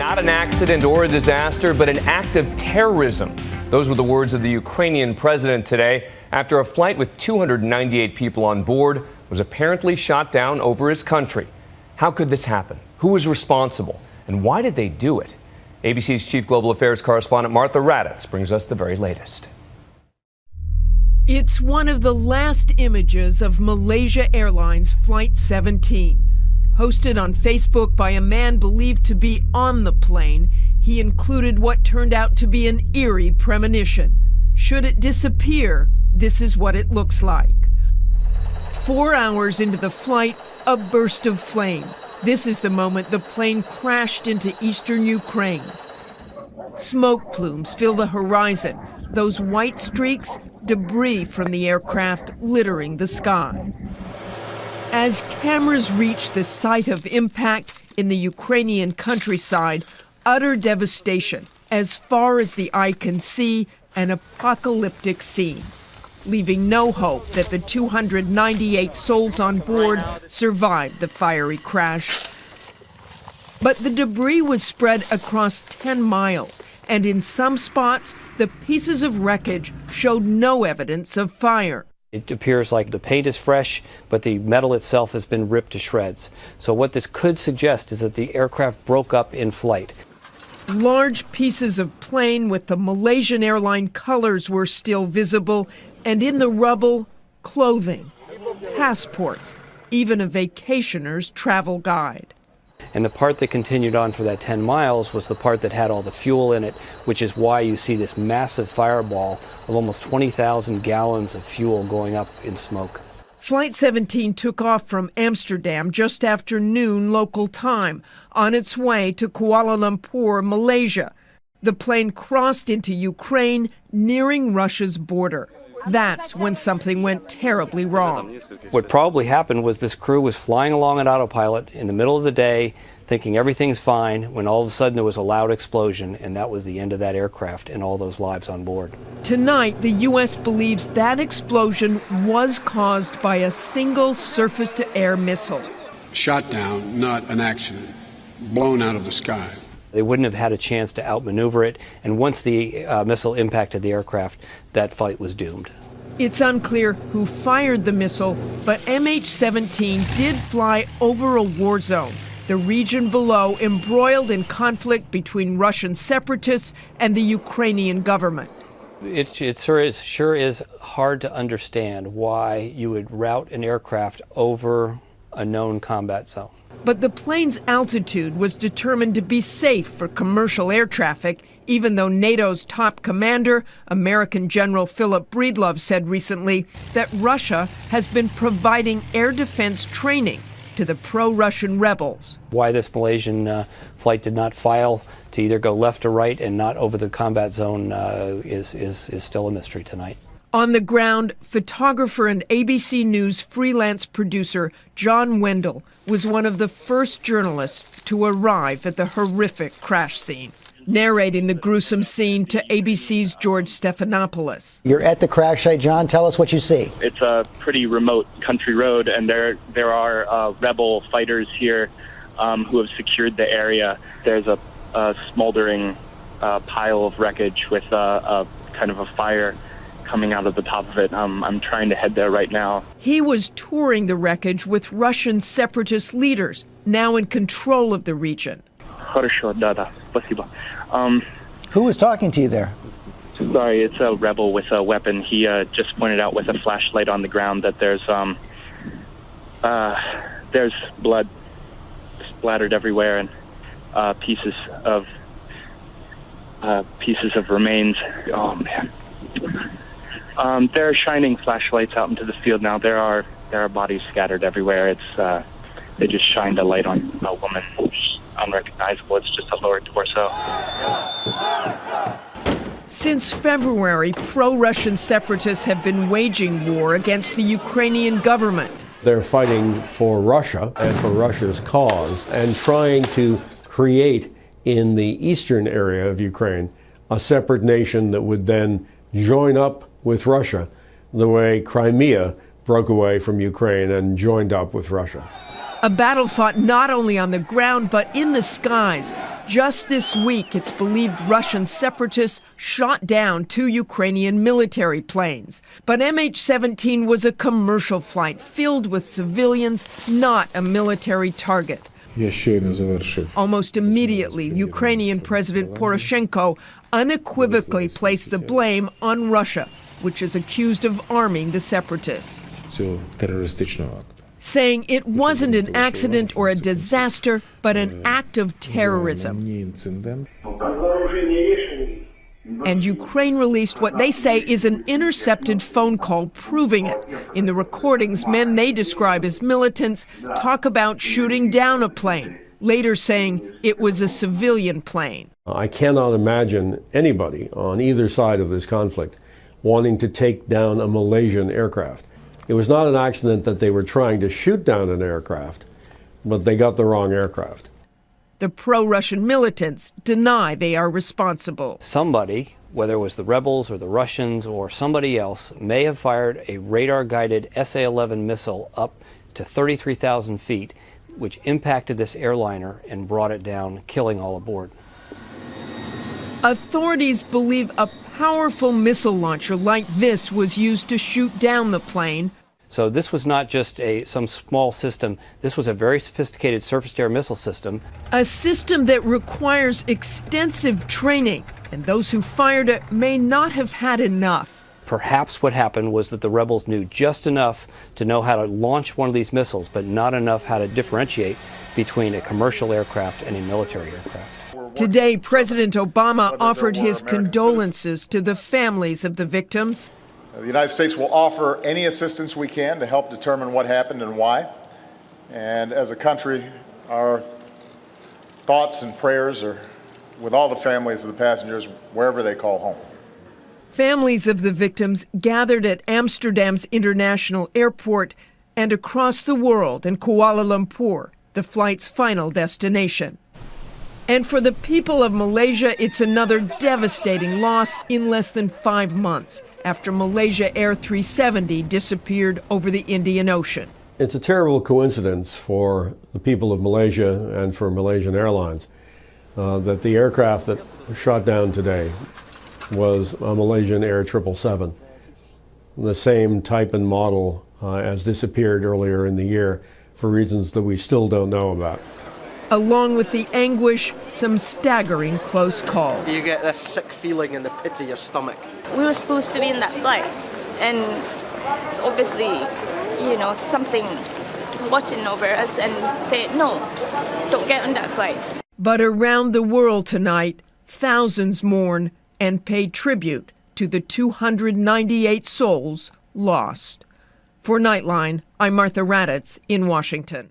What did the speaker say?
Not an accident or a disaster, but an act of terrorism. Those were the words of the Ukrainian president today after a flight with 298 people on board was apparently shot down over his country. How could this happen? Who was responsible? And why did they do it? ABC's chief global affairs correspondent Martha Raddatz brings us the very latest. It's one of the last images of Malaysia Airlines Flight 17. Posted on Facebook by a man believed to be on the plane, he included what turned out to be an eerie premonition. Should it disappear, this is what it looks like. 4 hours into the flight, a burst of flame. This is the moment the plane crashed into eastern Ukraine. Smoke plumes fill the horizon. Those white streaks, debris from the aircraft littering the sky. As cameras reach the site of impact in the Ukrainian countryside, utter devastation, as far as the eye can see, an apocalyptic scene, leaving no hope that the 298 souls on board survived the fiery crash. But the debris was spread across 10 miles, and in some spots, the pieces of wreckage showed no evidence of fire. It appears like the paint is fresh, but the metal itself has been ripped to shreds. So what this could suggest is that the aircraft broke up in flight. Large pieces of plane with the Malaysian airline colors were still visible, and in the rubble, clothing, passports, even a vacationer's travel guide. And the part that continued on for that 10 miles was the part that had all the fuel in it, which is why you see this massive fireball of almost 20,000 gallons of fuel going up in smoke. Flight 17 took off from Amsterdam just after noon local time, on its way to Kuala Lumpur, Malaysia. The plane crossed into Ukraine, nearing Russia's border. That's when something went terribly wrong. What probably happened was this crew was flying along on autopilot in the middle of the day, thinking everything's fine, when all of a sudden there was a loud explosion, and that was the end of that aircraft and all those lives on board. Tonight, the U.S. believes that explosion was caused by a single surface-to-air missile. Shot down, not an accident, blown out of the sky. They wouldn't have had a chance to outmaneuver it, and once the missile impacted the aircraft, that flight was doomed. It's unclear who fired the missile, but MH17 did fly over a war zone, the region below embroiled in conflict between Russian separatists and the Ukrainian government. It sure is hard to understand why you would route an aircraft over a known combat zone. But the plane's altitude was determined to be safe for commercial air traffic, even though NATO's top commander, American General Philip Breedlove, said recently that Russia has been providing air defense training to the pro-Russian rebels. Why this Malaysian flight did not file to either go left or right and not over the combat zone is still a mystery tonight. On the ground, photographer and ABC News freelance producer John Wendell was one of the first journalists to arrive at the horrific crash scene, narrating the gruesome scene to ABC's George Stephanopoulos. You're at the crash site, John. Tell us what you see. It's a pretty remote country road, and there are rebel fighters here who have secured the area. There's a smoldering pile of wreckage with a kind of a fire coming out of the top of it. I'm trying to head there right now. He was touring the wreckage with Russian separatist leaders, now in control of the region. Who was talking to you there? Sorry, it's a rebel with a weapon. He just pointed out with a flashlight on the ground that there's blood splattered everywhere and pieces of remains. Oh man. They're shining flashlights out into the field now. There are bodies scattered everywhere. They just shined a light on a woman. It's unrecognizable. It's just a lower torso. Since February, pro-Russian separatists have been waging war against the Ukrainian government. They're fighting for Russia and for Russia's cause and trying to create in the eastern area of Ukraine a separate nation that would then join up with Russia the way Crimea broke away from Ukraine and joined up with Russia. A battle fought not only on the ground but in the skies. Just this week, it's believed Russian separatists shot down 2 Ukrainian military planes. But MH17 was a commercial flight filled with civilians, not a military target. Almost immediately, Ukrainian President Poroshenko unequivocally placed the blame on Russia, which is accused of arming the separatists, saying it wasn't an accident or a disaster, but an act of terrorism. And Ukraine released what they say is an intercepted phone call proving it. In the recordings, men they describe as militants talk about shooting down a plane, later saying it was a civilian plane. I cannot imagine anybody on either side of this conflict wanting to take down a Malaysian aircraft. It was not an accident that they were trying to shoot down an aircraft, but they got the wrong aircraft. The pro-Russian militants deny they are responsible. Somebody, whether it was the rebels or the Russians or somebody else, may have fired a radar-guided SA-11 missile up to 33,000 feet, which impacted this airliner and brought it down, killing all aboard. Authorities believe a powerful missile launcher like this was used to shoot down the plane. So this was not just some small system. This was a very sophisticated surface-to-air missile system. A system that requires extensive training, and those who fired it may not have had enough. Perhaps what happened was that the rebels knew just enough to know how to launch one of these missiles, but not enough how to differentiate between a commercial aircraft and a military aircraft. Today, President Obama offered his condolences to the families of the victims. The United States will offer any assistance we can to help determine what happened and why. And as a country, our thoughts and prayers are with all the families of the passengers, wherever they call home. Families of the victims gathered at Amsterdam's International Airport and across the world in Kuala Lumpur, the flight's final destination. And for the people of Malaysia, it's another devastating loss in less than 5 months after Malaysia Air 370 disappeared over the Indian Ocean. It's a terrible coincidence for the people of Malaysia and for Malaysian Airlines that the aircraft that was shot down today was a Malaysian Air 777, the same type and model as disappeared earlier in the year for reasons that we still don't know about. Along with the anguish, some staggering close calls. You get this sick feeling in the pit of your stomach. We were supposed to be in that flight, and it's obviously, something watching over us and saying, no, don't get on that flight. But around the world tonight, thousands mourn and pay tribute to the 298 souls lost. For Nightline, I'm Martha Raddatz in Washington.